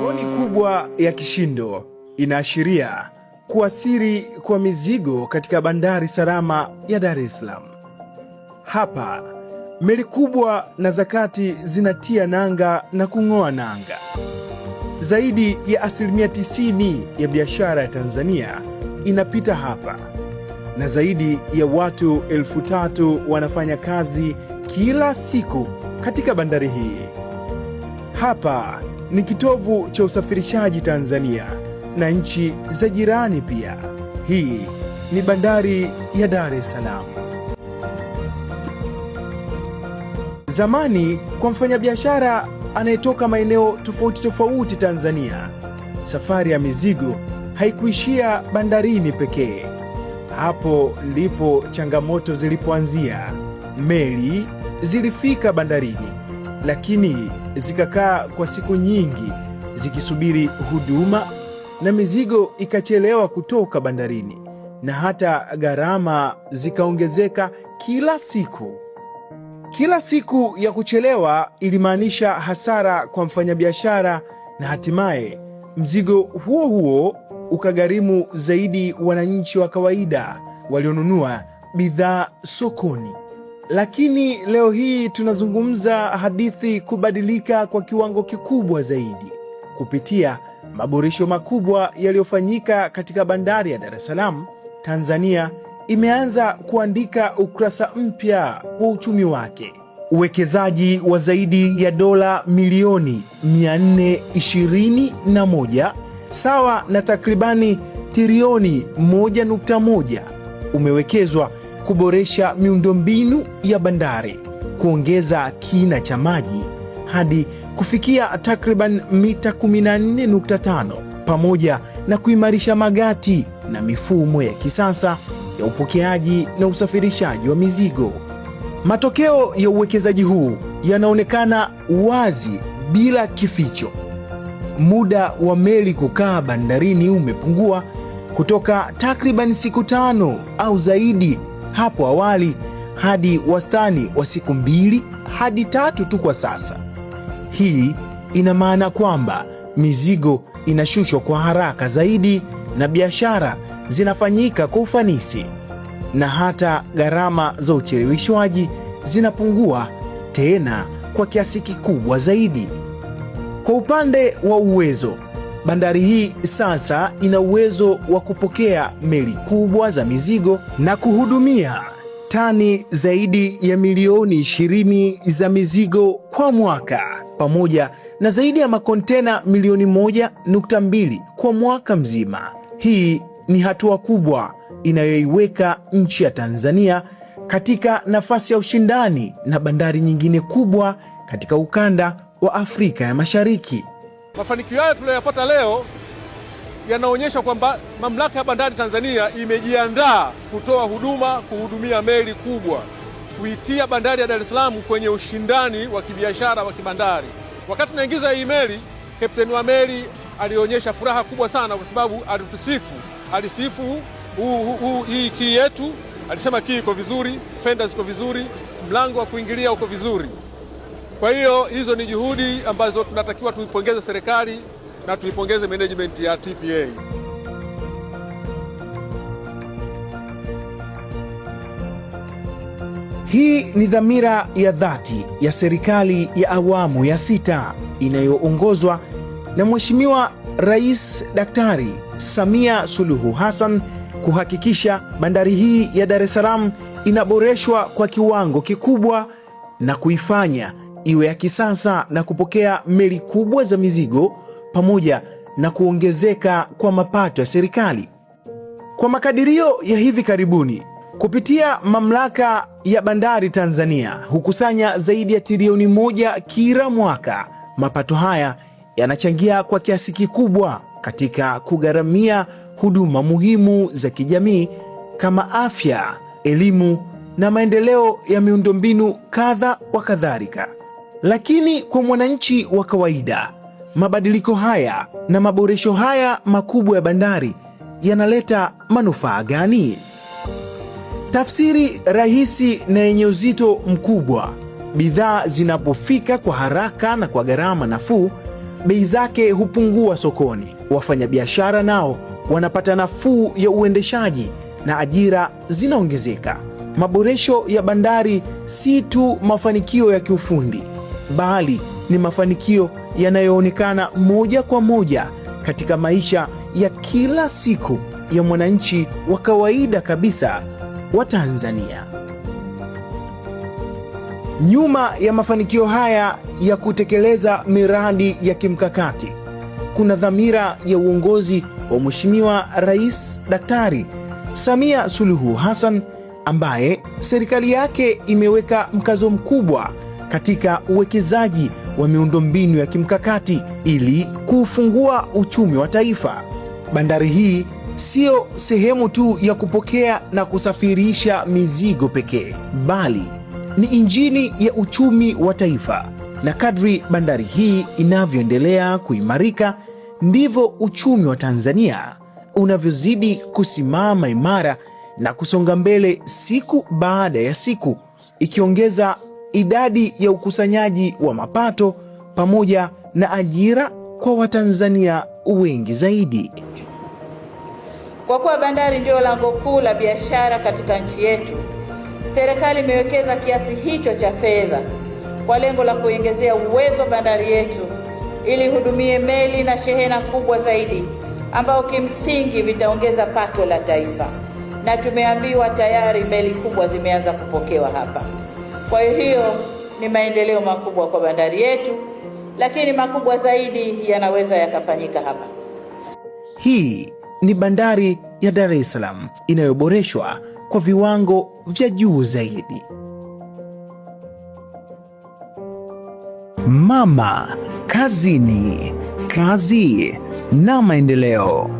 Honi kubwa ya kishindo inaashiria kuwasili kwa mizigo katika bandari salama ya Dar es Salaam. Hapa meli kubwa na zakati zinatia nanga na kung'oa nanga. Zaidi ya 90% ya biashara ya Tanzania inapita hapa, na zaidi ya watu 3,000 wanafanya kazi kila siku katika bandari hii. Hapa ni kitovu cha usafirishaji Tanzania na nchi za jirani pia. Hii ni bandari ya Dar es Salaam. Zamani, kwa mfanyabiashara anayetoka maeneo tofauti tofauti Tanzania, safari ya mizigo haikuishia bandarini pekee. Hapo ndipo changamoto zilipoanzia. Meli zilifika bandarini, lakini zikakaa kwa siku nyingi zikisubiri huduma, na mizigo ikachelewa kutoka bandarini, na hata gharama zikaongezeka kila siku. Kila siku ya kuchelewa ilimaanisha hasara kwa mfanyabiashara, na hatimaye mzigo huo huo ukagharimu zaidi wananchi wa kawaida walionunua bidhaa sokoni. Lakini leo hii tunazungumza hadithi kubadilika kwa kiwango kikubwa zaidi. Kupitia maboresho makubwa yaliyofanyika katika bandari ya Dar es Salaam, Tanzania imeanza kuandika ukurasa mpya wa uchumi wake. Uwekezaji wa zaidi ya dola milioni 421 sawa na takribani trilioni 1.1 umewekezwa kuboresha miundombinu ya bandari, kuongeza kina cha maji hadi kufikia takriban mita 14.5, pamoja na kuimarisha magati na mifumo ya kisasa ya upokeaji na usafirishaji wa mizigo. Matokeo ya uwekezaji huu yanaonekana wazi bila kificho. Muda wa meli kukaa bandarini umepungua kutoka takriban siku 5 au zaidi hapo awali hadi wastani wa siku 2 hadi 3 tu kwa sasa. Hii ina maana kwamba mizigo inashushwa kwa haraka zaidi na biashara zinafanyika kwa ufanisi, na hata gharama za ucheleweshwaji zinapungua tena kwa kiasi kikubwa zaidi. Kwa upande wa uwezo, bandari hii sasa ina uwezo wa kupokea meli kubwa za mizigo na kuhudumia tani zaidi ya milioni 20 za mizigo kwa mwaka, pamoja na zaidi ya makontena milioni 1.2 kwa mwaka mzima. Hii ni hatua kubwa inayoiweka nchi ya Tanzania katika nafasi ya ushindani na bandari nyingine kubwa katika ukanda wa Afrika ya Mashariki. Mafanikio haya tuliyoyapata leo yanaonyesha kwamba Mamlaka ya Bandari Tanzania imejiandaa kutoa huduma, kuhudumia meli kubwa, kuitia bandari ya Dar es Salaam kwenye ushindani wa kibiashara wa kibandari. Wakati tunaingiza hii meli, kapteni wa meli alionyesha furaha kubwa sana, kwa sababu alisifu hii kii yetu. Alisema kii iko vizuri, fenda ziko vizuri, mlango wa kuingilia uko vizuri. Kwa hiyo hizo ni juhudi ambazo tunatakiwa tuipongeze serikali na tuipongeze management ya TPA. Hii ni dhamira ya dhati ya serikali ya awamu ya 6 inayoongozwa na Mheshimiwa Rais Daktari Samia Suluhu Hassan kuhakikisha bandari hii ya Dar es Salaam inaboreshwa kwa kiwango kikubwa na kuifanya iwe ya kisasa na kupokea meli kubwa za mizigo, pamoja na kuongezeka kwa mapato ya serikali. Kwa makadirio ya hivi karibuni, kupitia Mamlaka ya Bandari Tanzania hukusanya zaidi ya trilioni 1 kila mwaka. Mapato haya yanachangia kwa kiasi kikubwa katika kugharamia huduma muhimu za kijamii kama afya, elimu na maendeleo ya miundombinu kadha wa kadhalika. Lakini kwa mwananchi wa kawaida, mabadiliko haya na maboresho haya makubwa ya bandari yanaleta manufaa gani? Tafsiri rahisi na yenye uzito mkubwa: bidhaa zinapofika kwa haraka na kwa gharama nafuu, bei zake hupungua sokoni. Wafanyabiashara nao wanapata nafuu ya uendeshaji na ajira zinaongezeka. Maboresho ya bandari si tu mafanikio ya kiufundi, bali ni mafanikio yanayoonekana moja kwa moja katika maisha ya kila siku ya mwananchi wa kawaida kabisa wa Tanzania. Nyuma ya mafanikio haya ya kutekeleza miradi ya kimkakati, kuna dhamira ya uongozi wa Mheshimiwa Rais Daktari Samia Suluhu Hassan, ambaye serikali yake imeweka mkazo mkubwa katika uwekezaji wa miundombinu ya kimkakati ili kufungua uchumi wa taifa. Bandari hii sio sehemu tu ya kupokea na kusafirisha mizigo pekee, bali ni injini ya uchumi wa taifa. Na kadri bandari hii inavyoendelea kuimarika, ndivyo uchumi wa Tanzania unavyozidi kusimama imara na kusonga mbele siku baada ya siku, ikiongeza idadi ya ukusanyaji wa mapato pamoja na ajira kwa Watanzania wengi zaidi. Kwa kuwa bandari ndio lango kuu la biashara katika nchi yetu, serikali imewekeza kiasi hicho cha fedha kwa lengo la kuongezea uwezo bandari yetu ili hudumie meli na shehena kubwa zaidi ambao kimsingi vitaongeza pato la taifa. Na tumeambiwa tayari meli kubwa zimeanza kupokewa hapa. Kwa hiyo ni maendeleo makubwa kwa bandari yetu, lakini makubwa zaidi yanaweza yakafanyika hapa. Hii ni bandari ya Dar es Salaam inayoboreshwa kwa viwango vya juu zaidi. Mama Kazini, kazi na maendeleo.